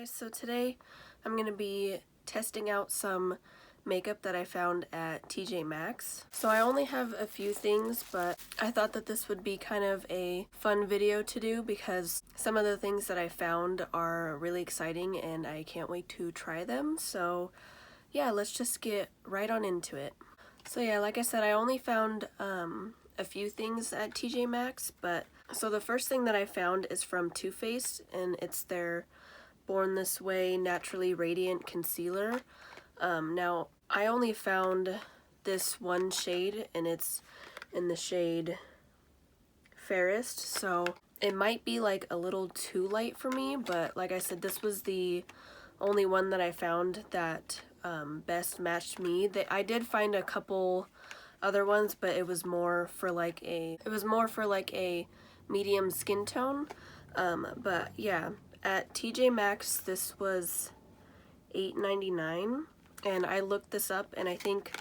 Guys, so today I'm going to be testing out some makeup that I found at Tjmaxx. So I only have a few things, but I thought that this would be kind of a fun video to do because some of the things that I found are really exciting and I can't wait to try them. So yeah, let's just get right on into it. So yeah, like I said, I only found a few things at Tjmaxx, but so the first thing that I found is from Too Faced, and it's their Born This Way Naturally Radiant Concealer. Now, I only found this one shade, and it's in the shade Fairest, so it might be like a little too light for me, but like I said, this was the only one that I found that best matched me. I did find a couple other ones, but it was more for like a medium skin tone. But yeah, at Tjmaxx this was $8.99, and I looked this up, and I think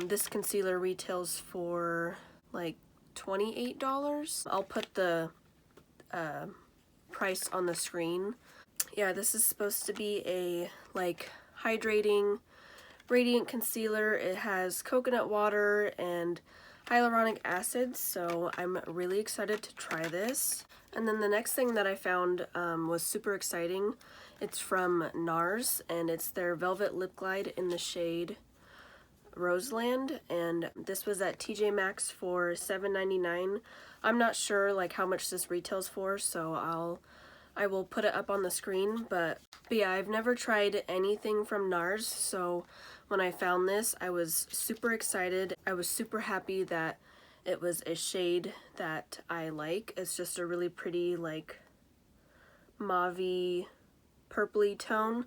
this concealer retails for like $28. I'll put the price on the screen. Yeah, this is supposed to be a like hydrating radiant concealer. It has coconut water and hyaluronic acid, so I'm really excited to try this. And then the next thing that I found was super exciting. It's from NARS, and it's their Velvet Lip Glide in the shade Roseland, and this was at Tjmaxx for $7.99. I'm not sure like how much this retails for, so I will put it up on the screen, but yeah, I've never tried anything from NARS, so when I found this, I was super excited. I was super happy that it was a shade that I like. It's just a really pretty like mauve-y, purpley tone.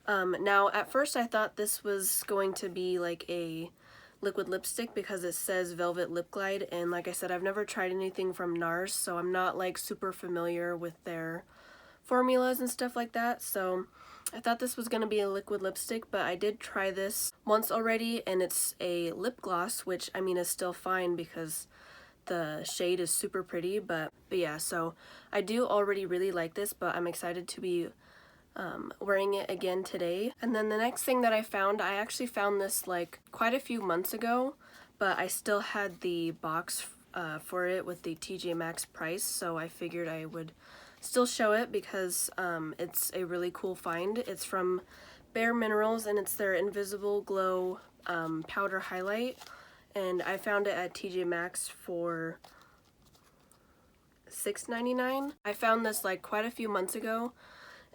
Now, at first I thought this was going to be like a liquid lipstick because it says Velvet Lip Glide, and like I said, I've never tried anything from NARS, so I'm not like super familiar with their formulas and stuff like that, so I thought this was going to be a liquid lipstick, but I did try this once already, and it's a lip gloss, which I mean is still fine because the shade is super pretty, but yeah, so I do already really like this, but I'm excited to be wearing it again today. And then the next thing that I actually found this like quite a few months ago, but I still had the box for it with the Tjmaxx price, so I figured I would still show it because it's a really cool find. It's from Bare Minerals, and it's their Invisible Glow powder highlight, and I found it at Tjmaxx for $6.99. I found this like quite a few months ago,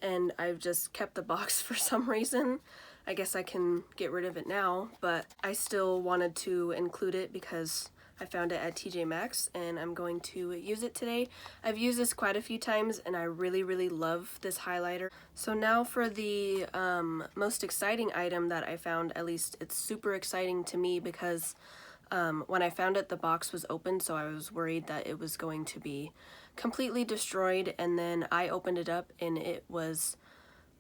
and I've just kept the box for some reason. I guess I can get rid of it now, but I still wanted to include it because I found it at Tjmaxx, and I'm going to use it today. I've used this quite a few times, and I really love this highlighter. So now for the most exciting item that I found, at least it's super exciting to me because when I found it, the box was open, so I was worried that it was going to be completely destroyed, and then I opened it up and it was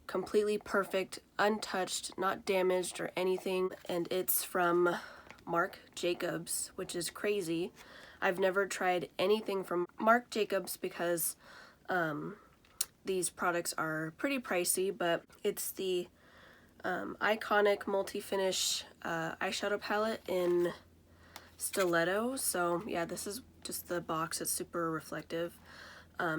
completely perfect, untouched, not damaged or anything, and it's from Marc Jacobs, which is crazy. I've never tried anything from Marc Jacobs because these products are pretty pricey, but it's the iconic multi-finish eyeshadow palette in Stiletto. So yeah, this is just the box. It's super reflective.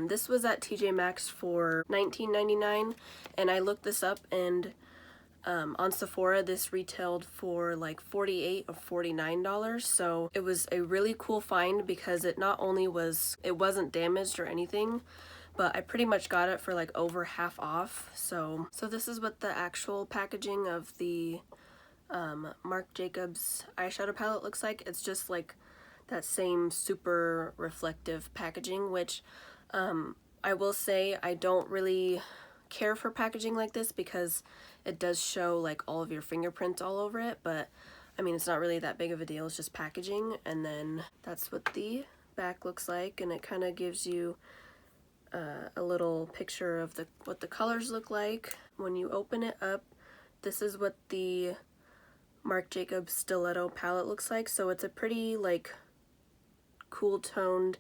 This was at Tjmaxx for $19.99, and I looked this up, and on Sephora this retailed for like $48 or $49, so it was a really cool find because it not only wasn't damaged or anything, but I pretty much got it for like over half off. So this is what the actual packaging of the Marc Jacobs eyeshadow palette looks like. It's just like that same super reflective packaging, which I will say I don't really care for packaging like this because it does show like all of your fingerprints all over it, but I mean it's not really that big of a deal. It's just packaging. And then that's what the back looks like, and it kind of gives you a little picture of what the colors look like. When you open it up, this is what the Marc Jacobs Stiletto palette looks like. So it's a pretty like cool toned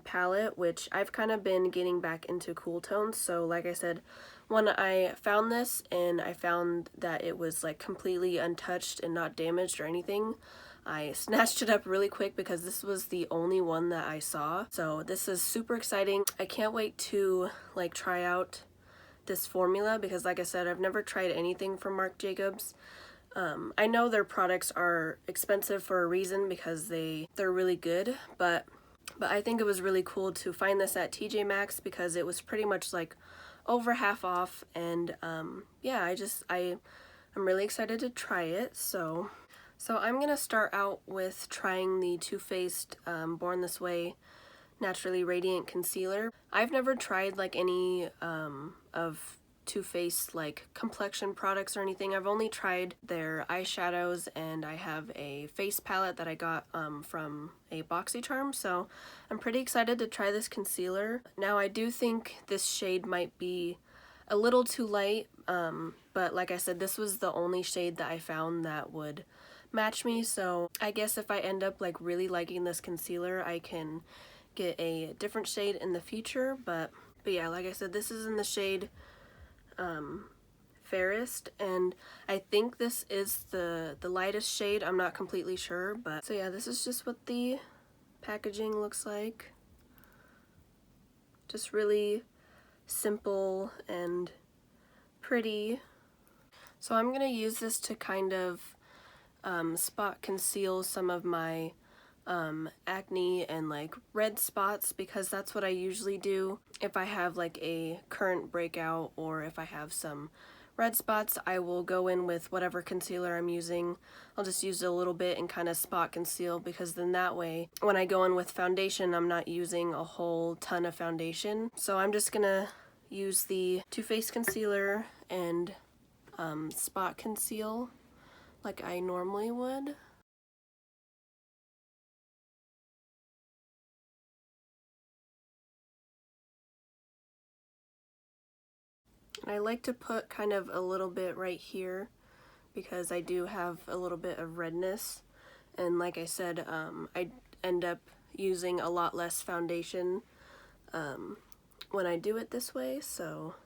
palette, which I've kind of been getting back into cool tones. So like I said, when I found this and I found that it was like completely untouched and not damaged or anything, I snatched it up really quick because this was the only one that I saw. So this is super exciting. I can't wait to like try out this formula because like I said, I've never tried anything from Marc Jacobs. I know their products are expensive for a reason because they're really good, but I think it was really cool to find this at Tjmaxx because it was pretty much like over half off, and yeah, I'm really excited to try it. So I'm gonna start out with trying the Too Faced Born This Way Naturally Radiant Concealer. I've never tried like any of Too Faced like complexion products or anything. I've only tried their eyeshadows, and I have a face palette that I got from a BoxyCharm, so I'm pretty excited to try this concealer. Now I do think this shade might be a little too light, but like I said, this was the only shade that I found that would match me, so I guess if I end up like really liking this concealer, I can get a different shade in the future. But yeah, like I said, this is in the shade Fairest, and I think this is the lightest shade. I'm not completely sure, but so yeah, this is just what the packaging looks like. Just really simple and pretty. So I'm gonna use this to kind of spot conceal some of my acne and like red spots, because that's what I usually do if I have like a current breakout or if I have some red spots. I will go in with whatever concealer I'm using. I'll just use it a little bit and kind of spot conceal, because then that way when I go in with foundation, I'm not using a whole ton of foundation. So I'm just gonna use the Too Faced concealer and spot conceal like I normally would. And I like to put kind of a little bit right here because I do have a little bit of redness, and like I said, I end up using a lot less foundation when I do it this way. So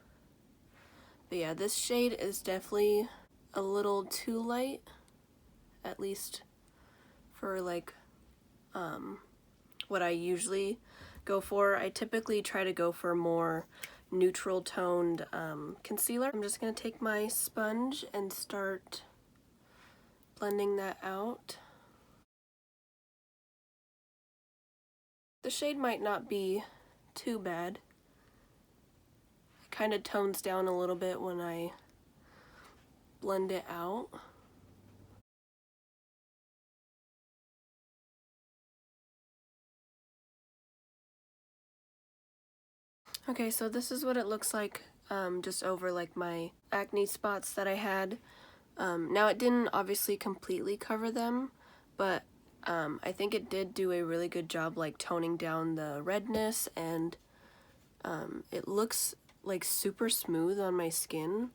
but yeah, this shade is definitely a little too light, at least for like what I usually go for. I typically try to go for more neutral toned concealer. I'm just gonna take my sponge and start blending that out. The shade might not be too bad. It kind of tones down a little bit when I blend it out. Okay, so this is what it looks like just over like my acne spots that I had. Now it didn't obviously completely cover them, but I think it did do a really good job like toning down the redness, and it looks like super smooth on my skin,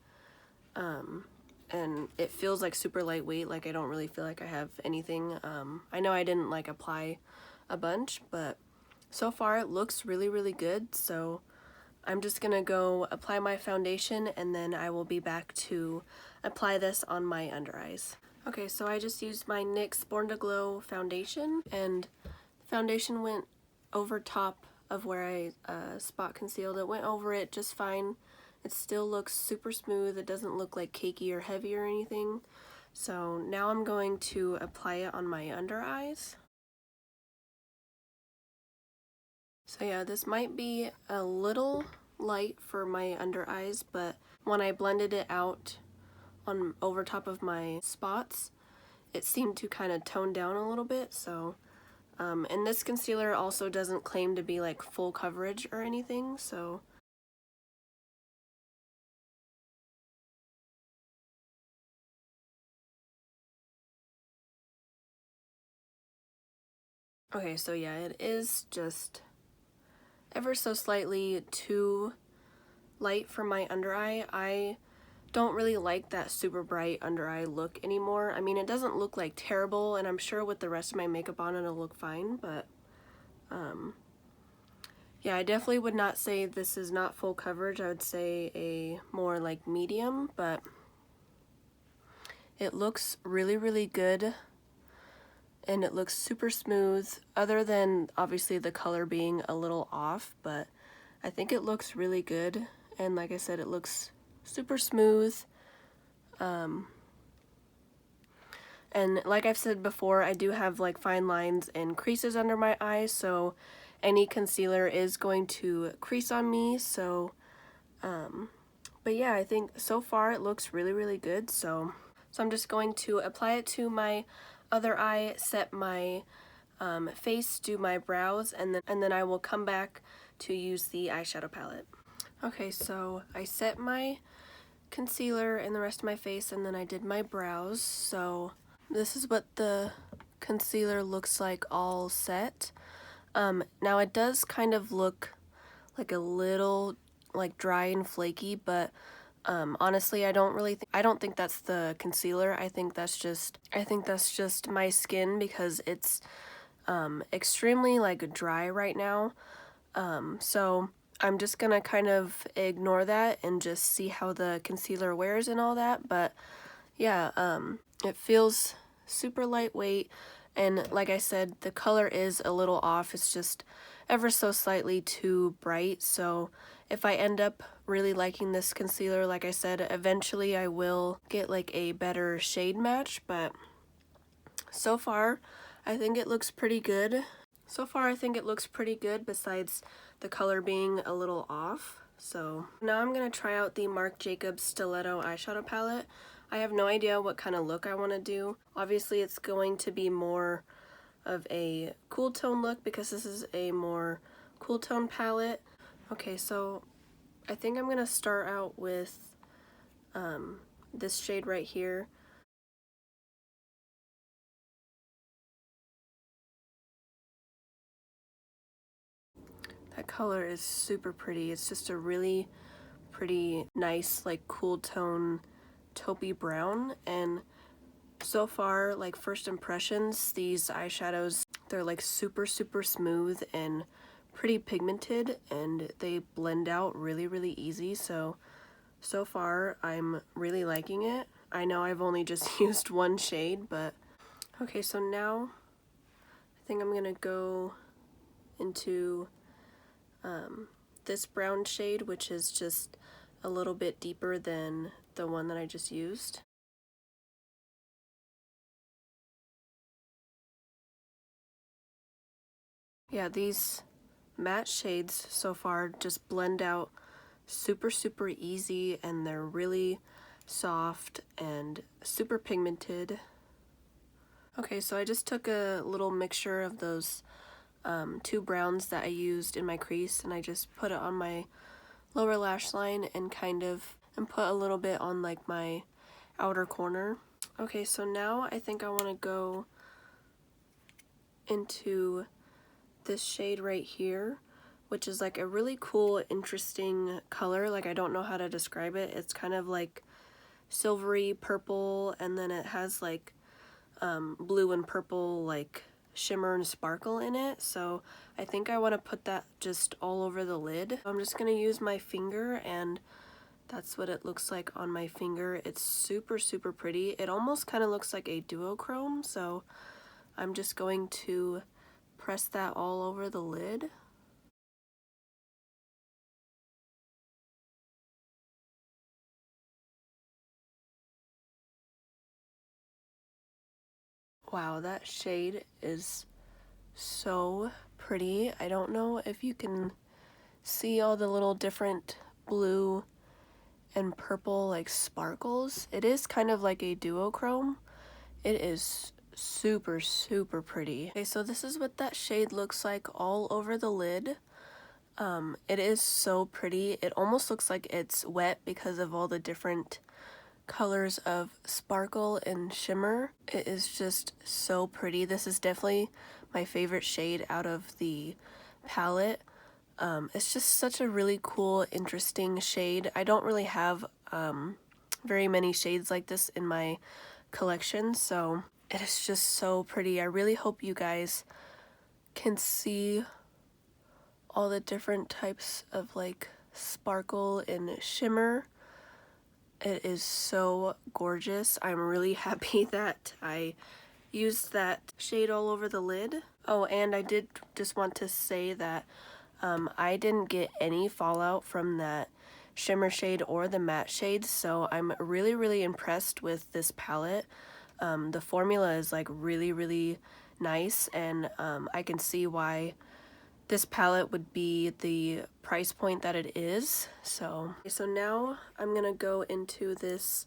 and it feels like super lightweight. Like I don't really feel like I have anything. I know I didn't like apply a bunch, but so far it looks really good. So I'm just gonna go apply my foundation, and then I will be back to apply this on my under eyes. Okay, so I just used my NYX Born to Glow foundation, and the foundation went over top of where I spot concealed. It went over it just fine. It still looks super smooth. It doesn't look like cakey or heavy or anything. So now I'm going to apply it on my under eyes. So yeah, this might be a little light for my under eyes, but when I blended it out on over top of my spots, it seemed to kind of tone down a little bit. So and this concealer also doesn't claim to be like full coverage or anything, so okay, so yeah, it is just ever so slightly too light for my under eye. I don't really like that super bright under eye look anymore. I mean, it doesn't look like terrible, and I'm sure with the rest of my makeup on it'll look fine, but Yeah, I definitely would not say this is not full coverage. I would say a more like medium, but it looks really, really good. And it looks super smooth, other than obviously the color being a little off, but I think it looks really good. And like I said, it looks super smooth. And like I've said before, I do have like fine lines and creases under my eyes, so any concealer is going to crease on me. So, but yeah, I think so far it looks really, really good. So I'm just going to apply it to my other eye, set my face, do my brows, and then I will come back to use the eyeshadow palette. Okay, so I set my concealer in the rest of my face, and then I did my brows. So this is what the concealer looks like all set. Now it does kind of look like a little like dry and flaky, but honestly, I don't think that's the concealer. I think that's just my skin, because it's extremely like dry right now. So I'm just gonna kind of ignore that and just see how the concealer wears and all that. But yeah, it feels super lightweight, and like I said, the color is a little off. It's just ever so slightly too bright. So if I end up really liking this concealer, like I said, eventually I will get like a better shade match, but so far I think it looks pretty good. Besides the color being a little off. So now I'm going to try out the Marc Jacobs Stiletto eyeshadow palette. I have no idea what kind of look I want to do. Obviously it's going to be more of a cool tone look, because this is a more cool tone palette. Okay, so I think I'm going to start out with this shade right here. That color is super pretty. It's just a really pretty, nice, like cool tone taupey brown. And so far, like first impressions, these eyeshadows, they're like super, super smooth and pretty pigmented, and they blend out really, really easy. So far, I'm really liking it. I know I've only just used one shade, but okay, so now I think I'm gonna go into this brown shade, which is just a little bit deeper than the one that I just used. Yeah, these matte shades so far just blend out super, super easy, and they're really soft and super pigmented. Okay, so I just took a little mixture of those two browns that I used in my crease, and I just put it on my lower lash line and put a little bit on like my outer corner. Okay, so now I think I want to go into this shade right here, which is like a really cool, interesting color. Like, I don't know how to describe it. It's kind of like silvery purple, and then it has like blue and purple like shimmer and sparkle in it. So I think I want to put that just all over the lid. I'm just going to use my finger, and that's what it looks like on my finger. It's super, super pretty. It almost kind of looks like a duochrome, so I'm just going to press that all over the lid. Wow, that shade is so pretty. I don't know if you can see all the little different blue and purple like sparkles. It is kind of like a duochrome. It is super, super pretty. Okay, so this is what that shade looks like all over the lid. It is so pretty. It almost looks like it's wet because of all the different colors of sparkle and shimmer. It is just so pretty. This is definitely my favorite shade out of the palette. It's just such a really cool, interesting shade. I don't really have very many shades like this in my collection, so it is just so pretty. I really hope you guys can see all the different types of like sparkle and shimmer. It is so gorgeous. I'm really happy that I used that shade all over the lid. Oh, and I did just want to say that I didn't get any fallout from that shimmer shade or the matte shade, so I'm really impressed with this palette. The formula is like really nice, and I can see why this palette would be the price point that it is. So now I'm gonna go into this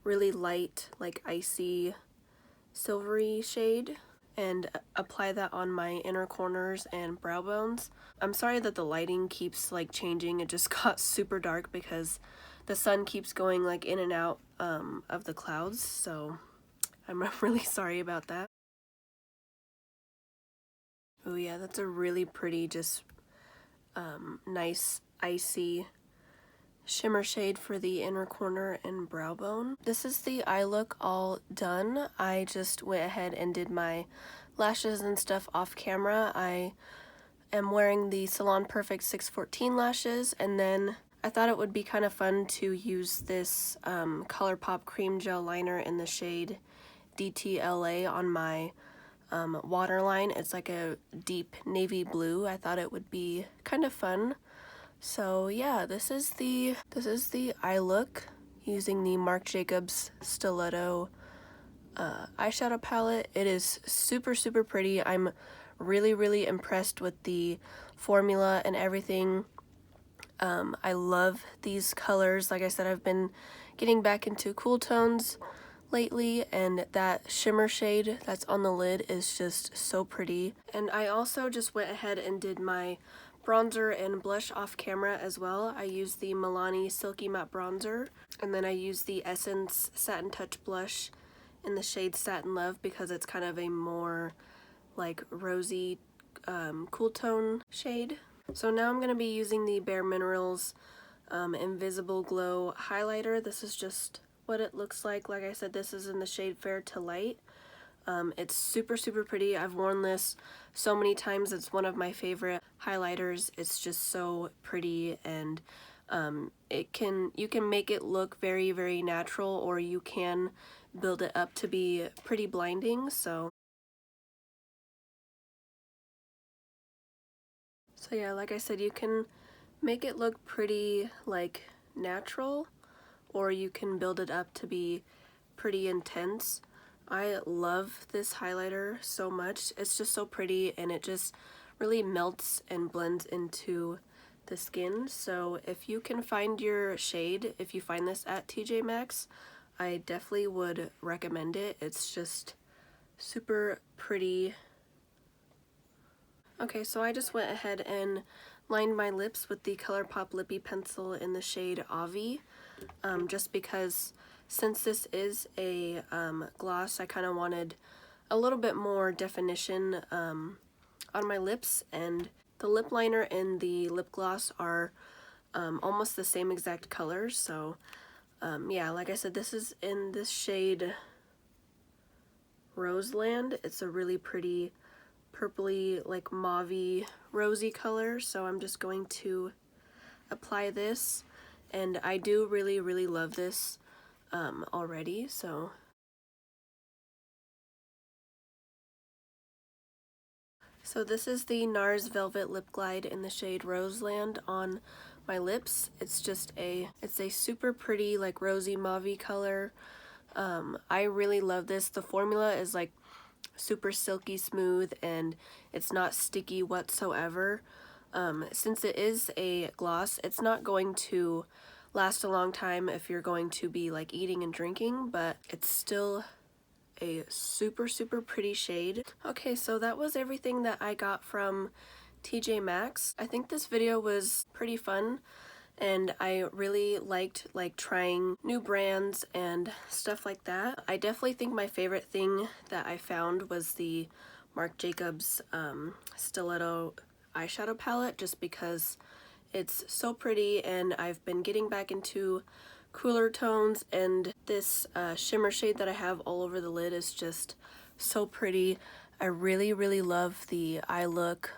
really light, like icy silvery shade and apply that on my inner corners and brow bones. I'm sorry that the lighting keeps like changing. It just got super dark because the sun keeps going like in and out of the clouds, so I'm really sorry about that. Oh yeah, that's a really pretty, just nice icy shimmer shade for the inner corner and brow bone. This is the eye look all done. I just went ahead and did my lashes and stuff off camera. I am wearing the Salon Perfect 614 lashes, and then I thought it would be kind of fun to use this ColourPop cream gel liner in the shade DTLA on my waterline. It's like a deep navy blue. I thought it would be kind of fun. So yeah, this is the eye look using the Marc Jacobs Stiletto eyeshadow palette. It is super pretty. I'm really impressed with the formula and everything. I love these colors. Like I said, I've been getting back into cool tones lately, and that shimmer shade that's on the lid is just so pretty. And I also just went ahead and did my bronzer and blush off camera as well. I used the Milani Silky Matte Bronzer, and then I used the Essence Satin Touch Blush in the shade Satin Love because it's kind of a more like rosy cool tone shade. So now I'm going to be using the Bare Minerals Invisible Glow highlighter. This is just what it looks like. Like I said, this is in the shade Fair to Light. It's super pretty. I've worn this so many times. It's one of my favorite highlighters. It's just so pretty, and you can make it look very natural, or you can build it up to be pretty blinding. So yeah, like I said, you can make it look pretty like natural, or you can build it up to be pretty intense. I love this highlighter so much. It's just so pretty, and it just really melts and blends into the skin. So if you can find your shade, if you find this at Tjmaxx, I definitely would recommend it. It's just super pretty. Okay, so I just went ahead and lined my lips with the ColourPop Lippy Pencil in the shade Avi, just because since this is a gloss, I kind of wanted a little bit more definition on my lips, and the lip liner and the lip gloss are almost the same exact color. So yeah, like I said, this is in this shade Roseland. It's a really pretty purpley, like mauvey, rosy color. So I'm just going to apply this, and I do really love this already. So this is the NARS Velvet Lip Glide in the shade Roseland on my lips. It's a super pretty, like rosy mauvey color. I really love this. The formula is like super silky smooth, and it's not sticky whatsoever. Since it is a gloss, it's not going to last a long time if you're going to be like eating and drinking, but it's still a super pretty shade. Okay, so that was everything that I got from Tjmaxx. I think this video was pretty fun, and I really liked like trying new brands and stuff like that. I definitely think my favorite thing that I found was the Marc Jacobs Stiletto eyeshadow palette, just because it's so pretty, and I've been getting back into cooler tones, and this shimmer shade that I have all over the lid is just so pretty. I really love the eye look.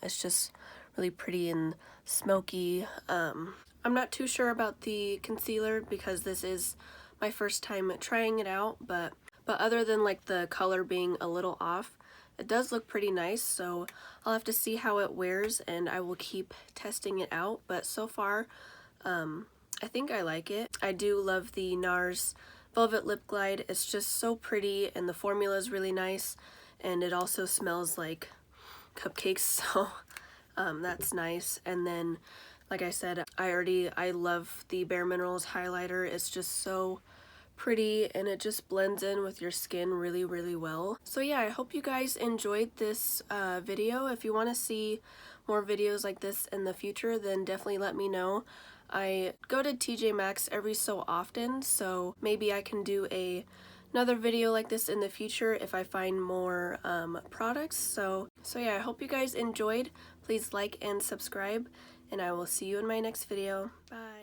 It's just really pretty and smoky. I'm not too sure about the concealer because this is my first time trying it out, but other than like the color being a little off, it does look pretty nice, so I'll have to see how it wears and I will keep testing it out. But so far, I think I like it. I do love the NARS Velvet Lip Glide. It's just so pretty and the formula is really nice, and it also smells like cupcakes, so that's nice. And then, like I said, I love the Bare Minerals highlighter. It's just so pretty and it just blends in with your skin really, really well. So yeah, I hope you guys enjoyed this video. If you want to see more videos like this in the future, then definitely let me know. I go to Tjmaxx every so often, so maybe I can do another video like this in the future if I find more products. So yeah, I hope you guys enjoyed. Please like and subscribe, and I will see you in my next video. Bye.